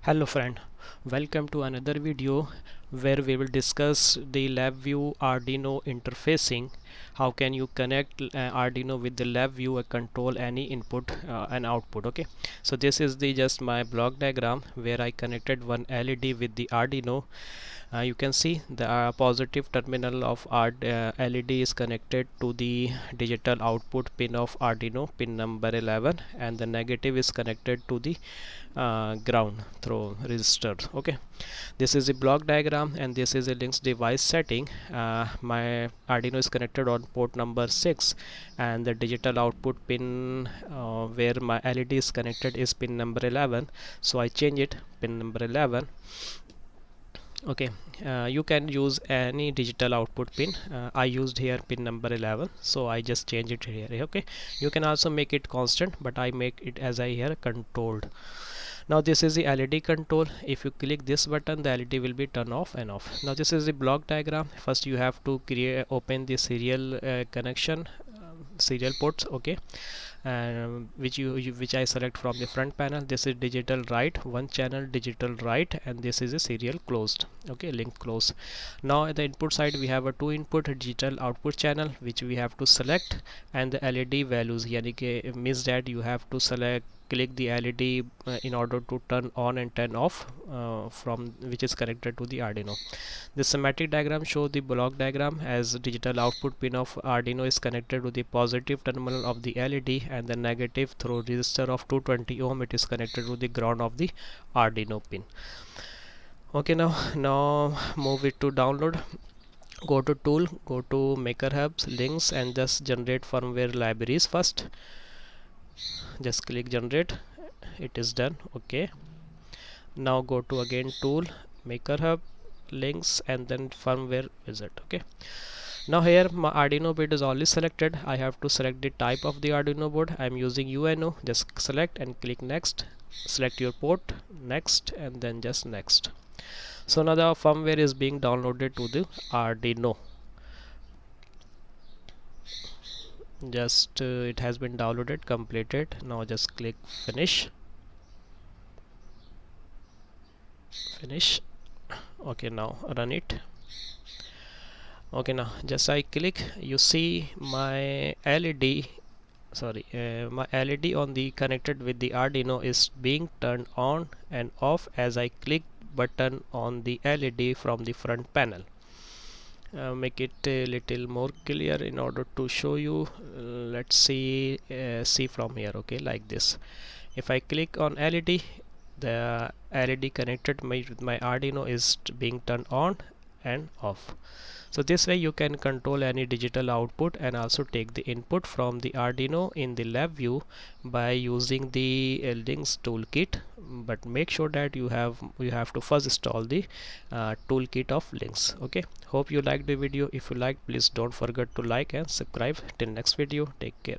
Hello friend, welcome to another video where we will discuss the LabVIEW Arduino interfacing. How can you connect Arduino with the LabVIEW and control any input and output. Okay, so this is the just my block diagram where I connected one LED with the Arduino. You can see the positive terminal of LED is connected to the digital output pin of Arduino pin number 11, and the negative is connected to the ground through resistor. Okay, this is the block diagram and this is a LINX device setting. My Arduino is connected on port number 6, and the digital output pin where my LED is connected is pin number 11, so I change it pin number 11. Okay, you can use any digital output pin. I used here pin number 11, so I just change it here. Okay, you can also make it constant, but I make it as I here controlled. Now this is the LED control. If you click this button, the LED will be turn off and off. Now this is the block diagram. First you have to open the serial connection, serial ports. Okay, which I select from the front panel. This is digital write, one channel digital write, and this is a serial closed. Okay, link closed. Now at the input side we have a two input digital output channel which we have to select, and the LED values, yani ke means that you have to select, click the LED in order to turn on and turn off from which is connected to the Arduino. The schematic diagram shows the block diagram as digital output pin of Arduino is connected to the positive terminal of the LED, and the negative through resistor of 220 ohm it is connected to the ground of the Arduino pin. Okay, now move it to download. Go to tool, go to maker hubs, links, and just generate firmware libraries first. Just click generate, it is done. Okay, now go to again tool, maker hub, links, and then firmware wizard. Okay, now here my Arduino board is already selected. I have to select the type of the Arduino board. I am using UNO. Just select and click next, select your port, next, and then just next. So now the firmware is being downloaded to the Arduino. Just it has been downloaded, completed. Now just click finish. Okay, now run it. Okay, now just I click, you see my LED, sorry, my LED on the connected with the Arduino is being turned on and off as I click button on the LED from the front panel. Make it a little more clear in order to show you. Let's see from here. Okay, like this. If I click on LED, the LED connected with my Arduino is being turned on and off. So this way you can control any digital output and also take the input from the Arduino in the LabVIEW by using the LINX toolkit. But make sure that you have to first install the toolkit of LINX. Okay, hope you liked the video. If you liked, please don't forget to like and subscribe. Till next video, take care.